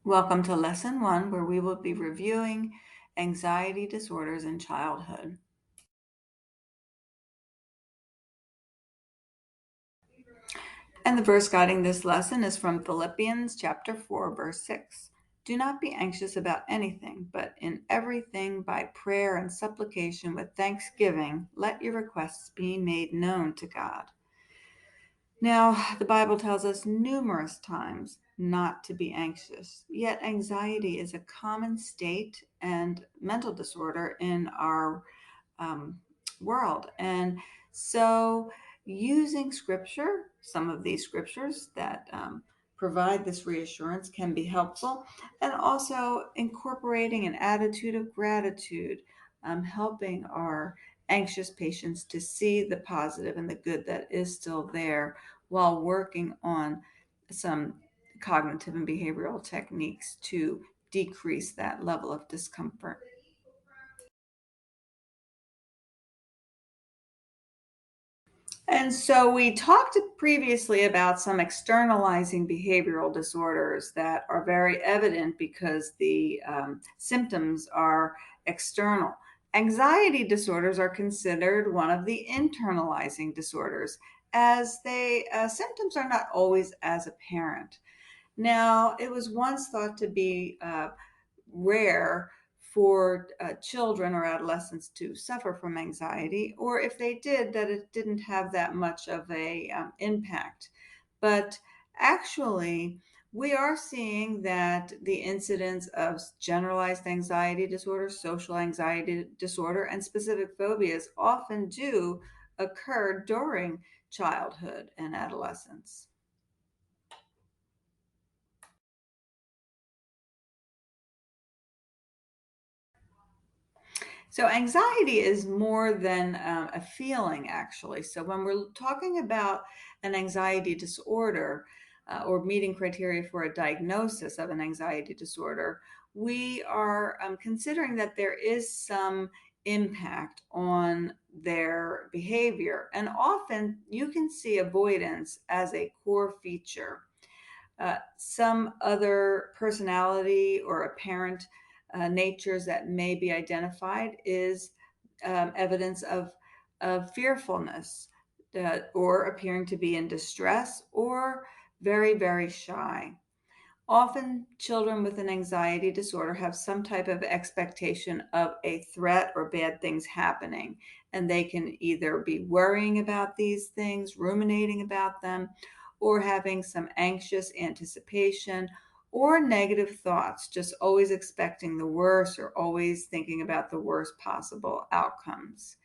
Welcome to Lesson 1, where we will be reviewing anxiety disorders in childhood. And the verse guiding this lesson is from Philippians chapter 4, verse 6. Do not be anxious about anything, but in everything by prayer and supplication with thanksgiving, let your requests be made known to God. Now, the Bible tells us numerous times not to be anxious, yet anxiety is a common state and mental disorder in our um, world. And so, using scripture, some of these scriptures that provide this reassurance can be helpful, and also incorporating an attitude of gratitude, helping our anxious patients to see the positive and the good that is still there while working on some cognitive and behavioral techniques to decrease that level of discomfort. And so we talked previously about some externalizing behavioral disorders that are very evident because the symptoms are external. Anxiety disorders are considered one of the internalizing disorders, as they symptoms are not always as apparent. Now, it was once thought to be rare for children or adolescents to suffer from anxiety, or if they did, that it didn't have that much of a impact. But actually, we are seeing that the incidence of generalized anxiety disorder, social anxiety disorder, and specific phobias often do occur during childhood and adolescence. So, anxiety is more than a feeling, actually. So, when we're talking about an anxiety disorder or meeting criteria for a diagnosis of an anxiety disorder, we are considering that there is some impact on their behavior. And often you can see avoidance as a core feature. Some other personality or apparent natures that may be identified is evidence of fearfulness or appearing to be in distress or very, very shy. Often, children with an anxiety disorder have some type of expectation of a threat or bad things happening, and they can either be worrying about these things, ruminating about them, or having some anxious anticipation or negative thoughts, just always expecting the worst or always thinking about the worst possible outcomes.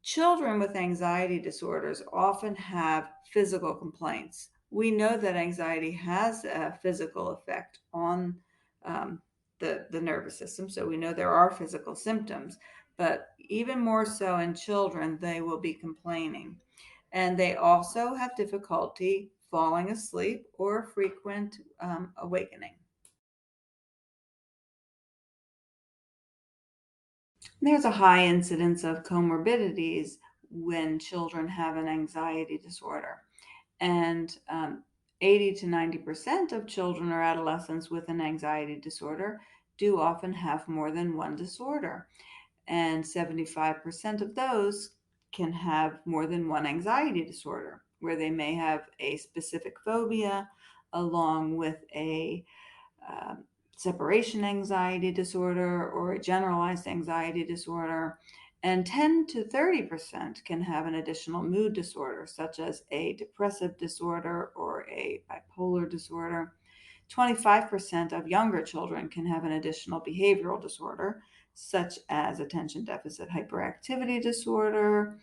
Children with anxiety disorders often have physical complaints. We know that anxiety has a physical effect on the nervous system, so we know there are physical symptoms, but even more so in children, they will be complaining. And they also have difficulty falling asleep or frequent awakening. There's a high incidence of comorbidities when children have an anxiety disorder. And 80 to 90% of children or adolescents with an anxiety disorder do often have more than one disorder. And 75% of those can have more than one anxiety disorder, where they may have a specific phobia along with a um, separation anxiety disorder or a generalized anxiety disorder. And 10 to 30% can have an additional mood disorder, such as a depressive disorder or a bipolar disorder. 25% of younger children can have an additional behavioral disorder, such as attention deficit hyperactivity disorder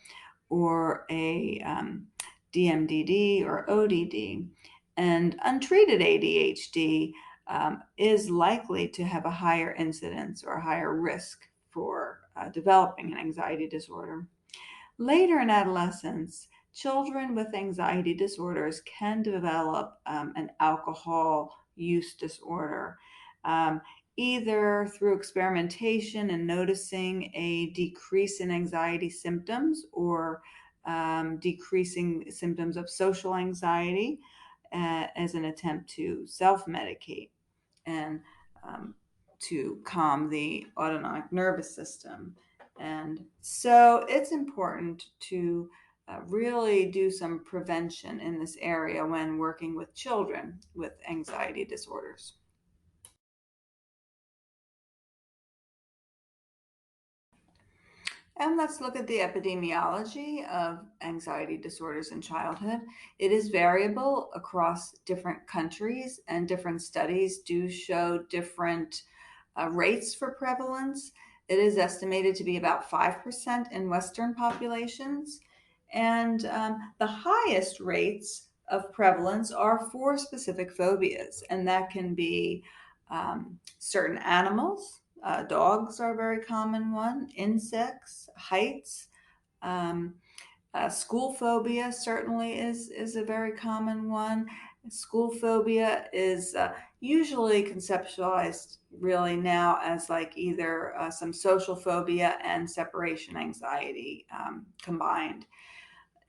or a DMDD or ODD. And untreated ADHD is likely to have a higher incidence or higher risk for developing an anxiety disorder. Later in adolescence, children with anxiety disorders can develop an alcohol use disorder, um, either through experimentation and noticing a decrease in anxiety symptoms or decreasing symptoms of social anxiety as an attempt to self medicate. and to calm the autonomic nervous system. And so it's important to really do some prevention in this area when working with children with anxiety disorders. And let's look at the epidemiology of anxiety disorders in childhood. It is variable across different countries, and different studies do show different rates for prevalence. It is estimated to be about 5% in Western populations. And the highest rates of prevalence are for specific phobias, and that can be certain animals. Dogs are a very common one, insects, heights. Um, School phobia certainly is a very common one. School phobia is usually conceptualized really now as like either some social phobia and separation anxiety combined.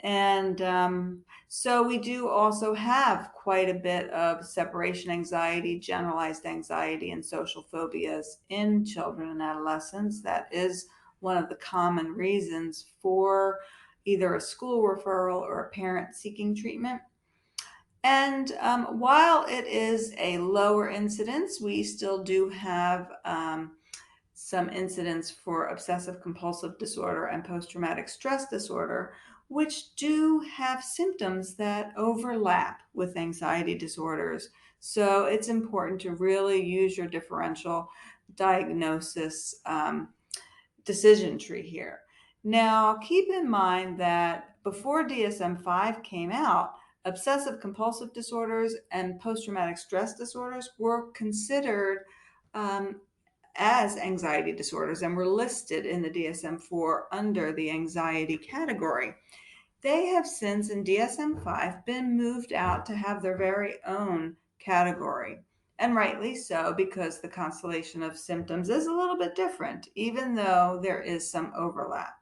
And so we do also have quite a bit of separation anxiety, generalized anxiety, and social phobias in children and adolescents. That is one of the common reasons for either a school referral or a parent seeking treatment. And while it is a lower incidence, we still do have some incidents for obsessive compulsive disorder and post traumatic stress disorder, which do have symptoms that overlap with anxiety disorders. So it's important to really use your differential diagnosis decision tree here. Now, keep in mind that before DSM 5 came out, obsessive compulsive disorders and post traumatic stress disorders were considered um, as anxiety disorders and were listed in the DSM-4 under the anxiety category. They have since in DSM-5 been moved out to have their very own category. And rightly so, because the constellation of symptoms is a little bit different, even though there is some overlap.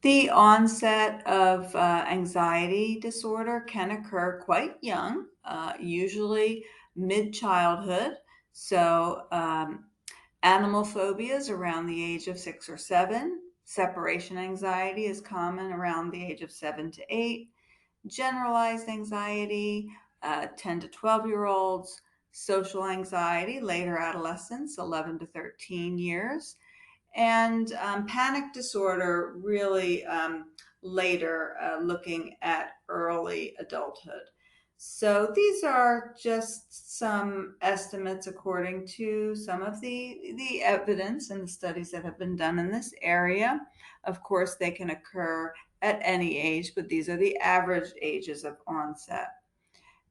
The onset of anxiety disorder can occur quite young, usually mid childhood. So, animal phobias around the age of 6 or 7. Separation anxiety is common around the age of 7 to 8. Generalized anxiety, 10 to 12 year olds. Social anxiety, later adolescence, 11 to 13 years, and panic disorder really later, looking at early adulthood. So these are just some estimates according to some of the evidence and the studies that have been done in this area. Of course, they can occur at any age, but these are the average ages of onset.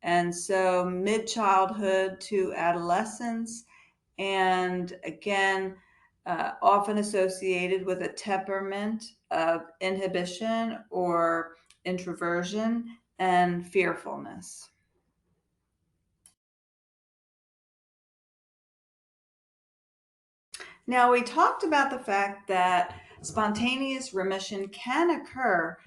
And so mid childhood to adolescence, and again, often associated with a temperament of inhibition or introversion and fearfulness. Now, we talked about the fact that spontaneous remission can occur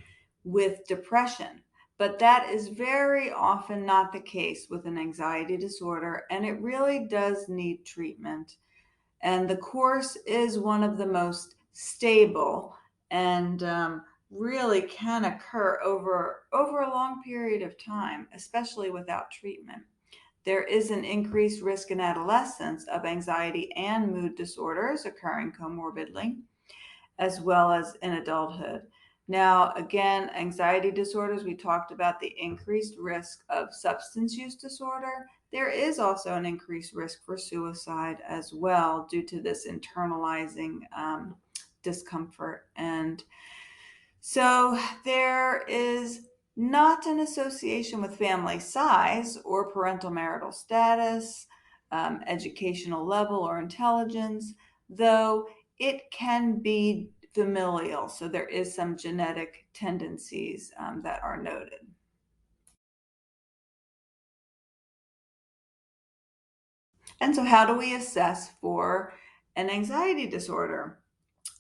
with depression, but that is very often not the case with an anxiety disorder, and it really does need treatment. And the course is one of the most stable and really can occur over a long period of time, especially without treatment. There is an increased risk in adolescence of anxiety and mood disorders occurring comorbidly, as well as in adulthood. Now, again, anxiety disorders, we talked about the increased risk of substance use disorder. There is also an increased risk for suicide as well due to this internalizing discomfort. And so there is not an association with family size or parental marital status, educational level, or intelligence, though it can be familial. So there is some genetic tendencies that are noted. And so, how do we assess for an anxiety disorder?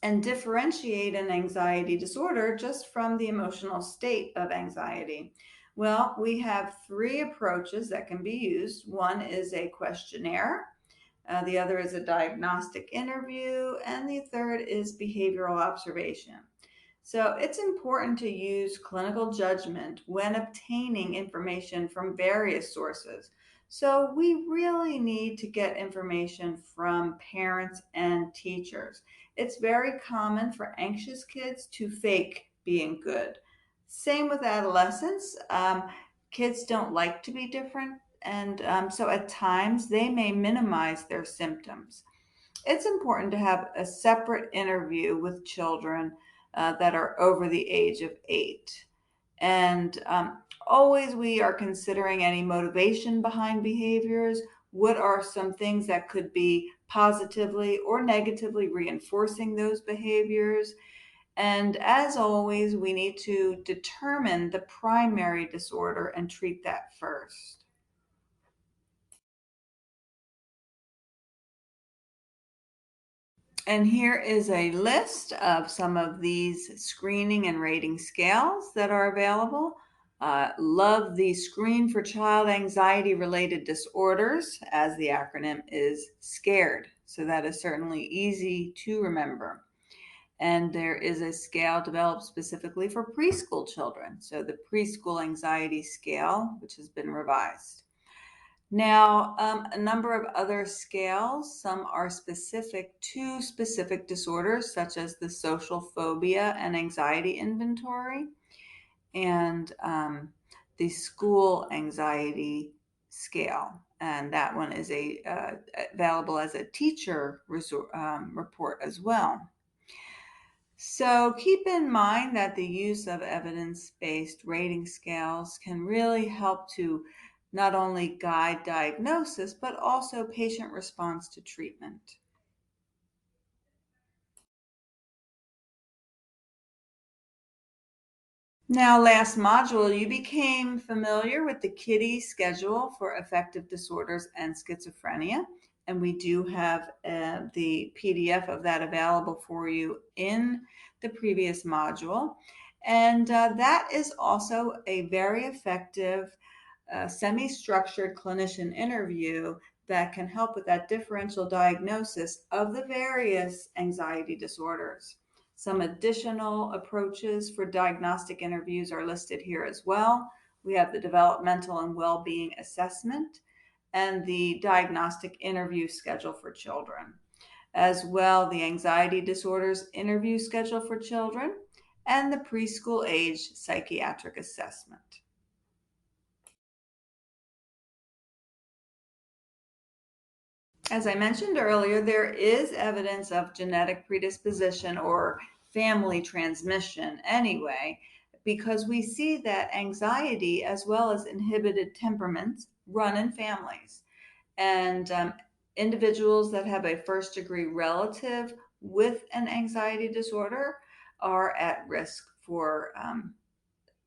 and differentiate an anxiety disorder just from the emotional state of anxiety? Well, we have three approaches that can be used. One is a questionnaire, the other is a diagnostic interview, and the third is behavioral observation. So it's important to use clinical judgment when obtaining information from various sources. So we really need to get information from parents and teachers. It's very common for anxious kids to fake being good. Same with adolescents. Kids don't like to be different, and so at times they may minimize their symptoms. It's important to have a separate interview with children that are over the age of 8. And always we are considering any motivation behind behaviors. What are some things that could be positively or negatively reinforcing those behaviors? And as always, we need to determine the primary disorder and treat that first. And here is a list of some of these screening and rating scales that are available. Love the Screen for Child Anxiety Related Disorders, as the acronym is SCARED. So that is certainly easy to remember. And there is a scale developed specifically for preschool children. So the Preschool Anxiety Scale, which has been revised. Now, a number of other scales, some are specific to specific disorders, such as the Social Phobia and Anxiety Inventory, and the School Anxiety Scale. And that one is available as a teacher report as well. So keep in mind that the use of evidence-based rating scales can really help to not only guide diagnosis, but also patient response to treatment. Now, last module, you became familiar with the KIDDie schedule for affective disorders and schizophrenia. And we do have the PDF of that available for you in the previous module. And that is also a very effective semi-structured clinician interview that can help with that differential diagnosis of the various anxiety disorders. Some additional approaches for diagnostic interviews are listed here as well. We have the developmental and well-being assessment and the diagnostic interview schedule for children. As well, the anxiety disorders interview schedule for children and the preschool age psychiatric assessment. As I mentioned earlier, there is evidence of genetic predisposition or family transmission anyway, because we see that anxiety as well as inhibited temperaments run in families. And individuals that have a first degree relative with an anxiety disorder are at risk for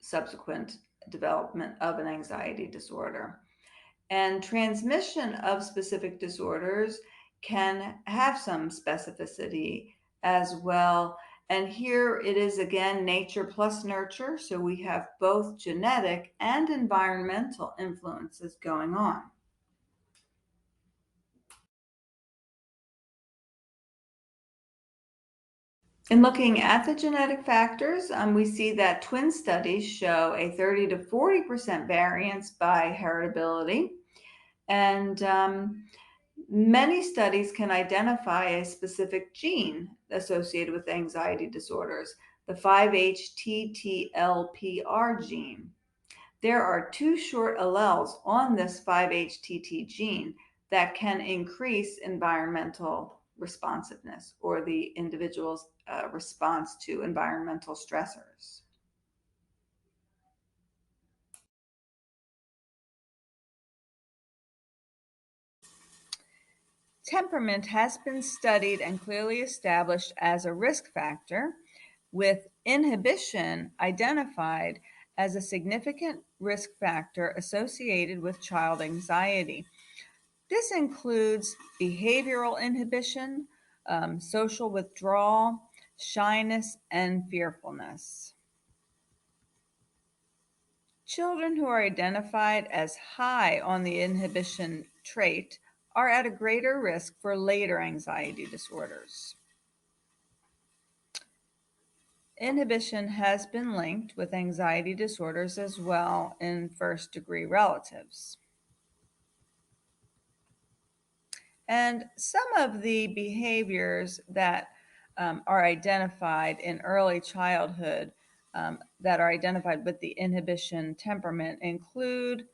subsequent development of an anxiety disorder. And transmission of specific disorders can have some specificity as well. And here it is again nature plus nurture. So we have both genetic and environmental influences going on. In looking at the genetic factors, we see that twin studies show a 30 to 40% variance by heritability. And many studies can identify a specific gene associated with anxiety disorders, the 5-HTTLPR gene. There are two short alleles on this 5-HTT gene that can increase environmental responsiveness or the individual's response to environmental stressors. Temperament has been studied and clearly established as a risk factor, with inhibition identified as a significant risk factor associated with child anxiety. This includes behavioral inhibition, social withdrawal, shyness, and fearfulness. Children who are identified as high on the inhibition trait are at a greater risk for later anxiety disorders. Inhibition has been linked with anxiety disorders as well in first-degree relatives. And some of the behaviors that are identified in early childhood that are identified with the inhibition temperament include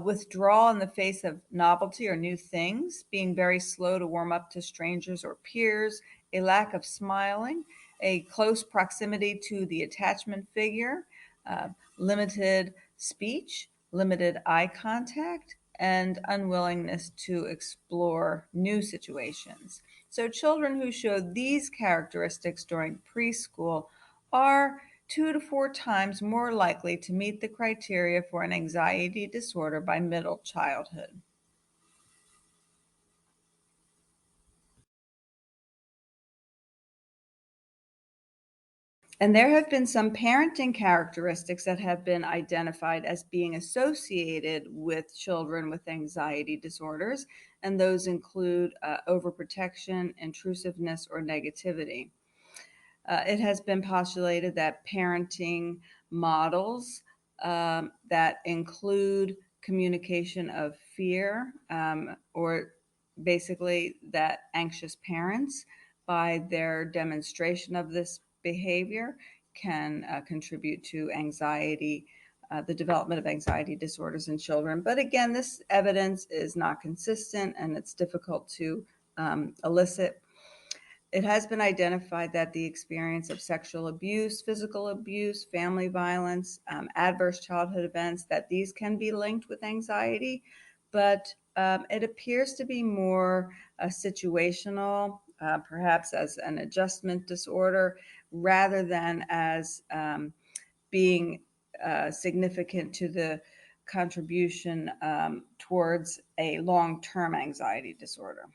withdrawal in the face of novelty or new things, being very slow to warm up to strangers or peers, a lack of smiling, a close proximity to the attachment figure, uh, limited speech, limited eye contact, and unwillingness to explore new situations. So, children who show these characteristics during preschool are 2 to 4 times more likely to meet the criteria for an anxiety disorder by middle childhood. And there have been some parenting characteristics that have been identified as being associated with children with anxiety disorders, and those include overprotection, intrusiveness, or negativity. It has been postulated that parenting models that include communication of fear, or basically that anxious parents, by their demonstration of this behavior, can contribute to anxiety, the development of anxiety disorders in children. But again, this evidence is not consistent and it's difficult to elicit. It has been identified that the experience of sexual abuse, physical abuse, family violence, adverse childhood events, that these can be linked with anxiety, but it appears to be more situational, perhaps as an adjustment disorder, rather than as being significant to the contribution towards a long-term anxiety disorder.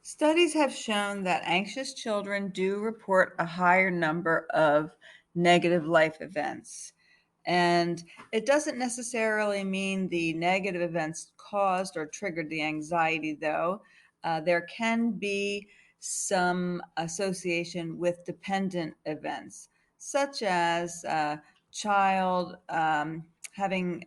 Studies have shown that anxious children do report a higher number of negative life events. And it doesn't necessarily mean the negative events caused or triggered the anxiety, though. There can be some association with dependent events, such as child having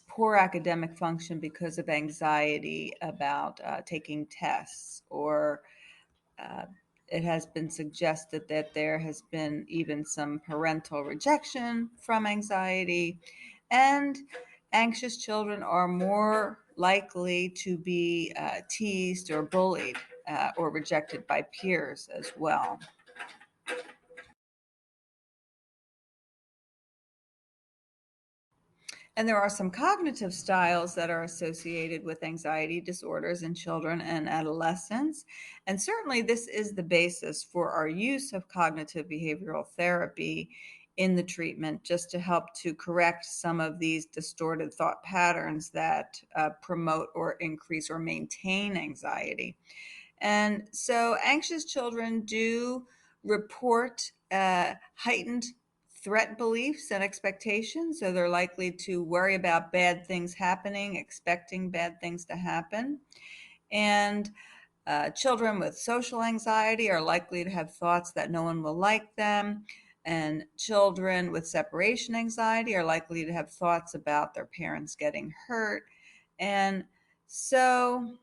poor academic function because of anxiety about taking tests, or uh, it has been suggested that there has been even some parental rejection from anxiety, and anxious children are more likely to be teased or bullied or rejected by peers as well. And there are some cognitive styles that are associated with anxiety disorders in children and adolescents. And certainly, this is the basis for our use of cognitive behavioral therapy in the treatment, just to help to correct some of these distorted thought patterns that promote or increase or maintain anxiety. And so anxious children do report heightened threat beliefs and expectations. So they're likely to worry about bad things happening, expecting bad things to happen. And children with social anxiety are likely to have thoughts that no one will like them. And children with separation anxiety are likely to have thoughts about their parents getting hurt. And so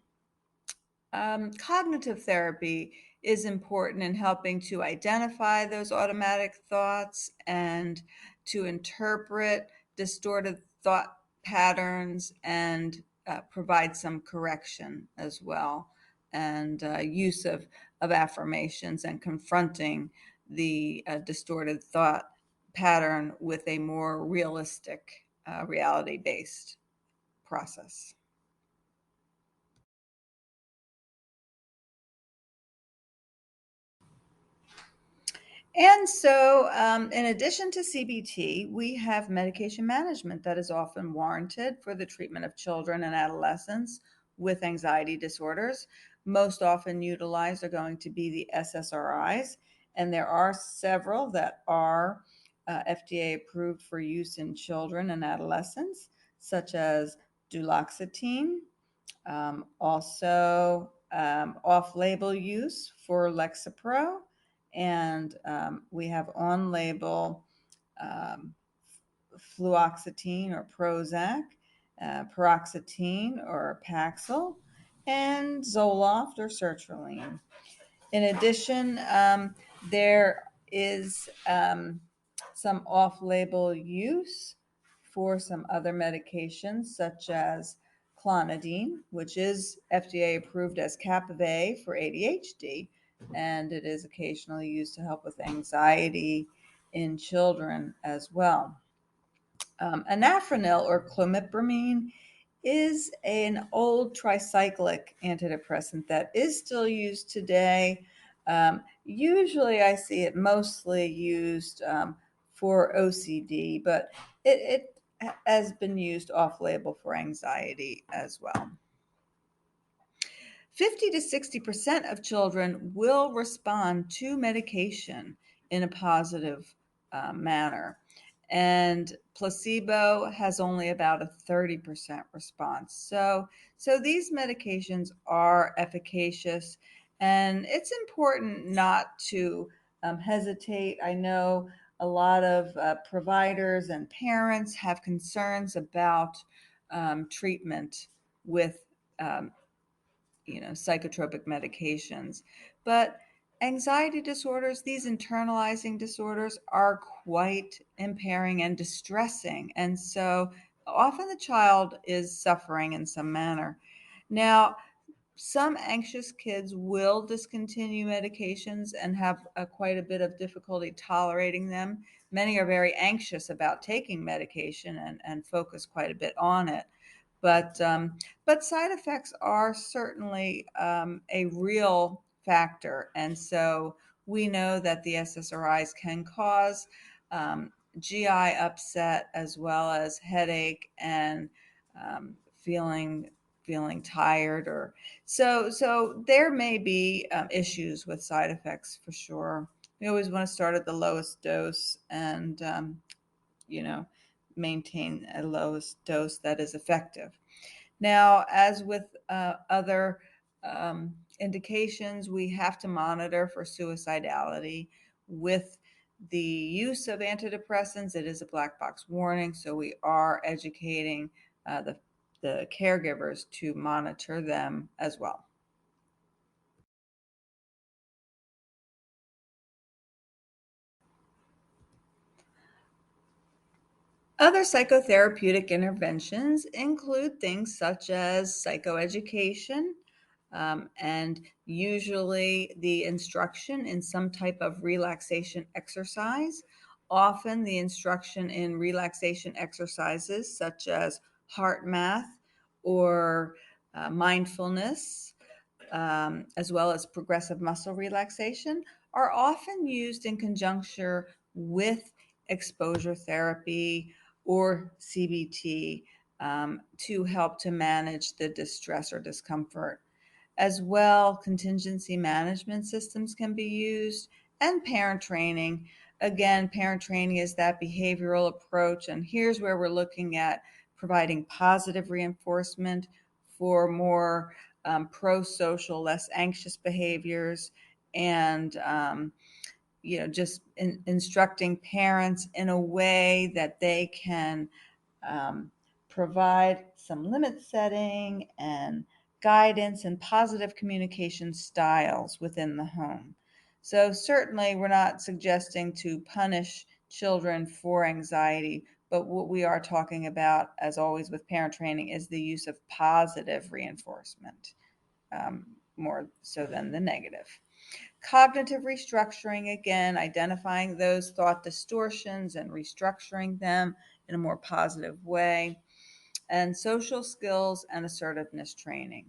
cognitive therapy is important in helping to identify those automatic thoughts and to interpret distorted thought patterns and provide some correction as well, and use of affirmations and confronting the distorted thought pattern with a more realistic, reality based process. And so, in addition to CBT, we have medication management that is often warranted for the treatment of children and adolescents with anxiety disorders. Most often utilized are going to be the SSRIs, and there are several that are FDA approved for use in children and adolescents, such as duloxetine, also off-label use for Lexapro, and we have on-label um, fluoxetine or Prozac, paroxetine or Paxil, and Zoloft or sertraline. In addition, there is some off-label use for some other medications, such as clonidine, which is FDA approved as Kappa for ADHD, and it is occasionally used to help with anxiety in children as well. Anafranil or clomipramine is an old tricyclic antidepressant that is still used today. Usually, I see it mostly used for OCD, but it has been used off label for anxiety as well. 50 to 60% of children will respond to medication in a positive manner. And placebo has only about a 30% response. So these medications are efficacious, and it's important not to hesitate. I know a lot of providers and parents have concerns about treatment with um, psychotropic medications. But anxiety disorders, these internalizing disorders, are quite impairing and distressing. And so often the child is suffering in some manner. Now, some anxious kids will discontinue medications and have quite a bit of difficulty tolerating them. Many are very anxious about taking medication and focus quite a bit on it. But side effects are certainly a real factor, and so we know that the SSRIs can cause GI upset as well as headache and um, feeling feeling tired, or so there may be issues with side effects for sure. We always want to start at the lowest dose and you know maintain a lowest dose that is effective. Now, as with other indications, we have to monitor for suicidality. With the use of antidepressants, it is a black box warning, so we are educating the caregivers to monitor them as well. Other psychotherapeutic interventions include things such as psychoeducation, and usually the instruction in some type of relaxation exercise. Often, the instruction in relaxation exercises such as heart math or mindfulness, as well as progressive muscle relaxation, are often used in conjunction with exposure therapy or CBT to help to manage the distress or discomfort. As well, contingency management systems can be used, and parent training. Again, parent training is that behavioral approach, and here's where we're looking at providing positive reinforcement for more pro-social, less anxious behaviors, and just instructing parents in a way that they can um, provide some limit setting and guidance and positive communication styles within the home. So, certainly, we're not suggesting to punish children for anxiety, but what we are talking about, as always with parent training, is the use of positive reinforcement more so than the negative. Cognitive restructuring, again, identifying those thought distortions and restructuring them in a more positive way. And social skills and assertiveness training.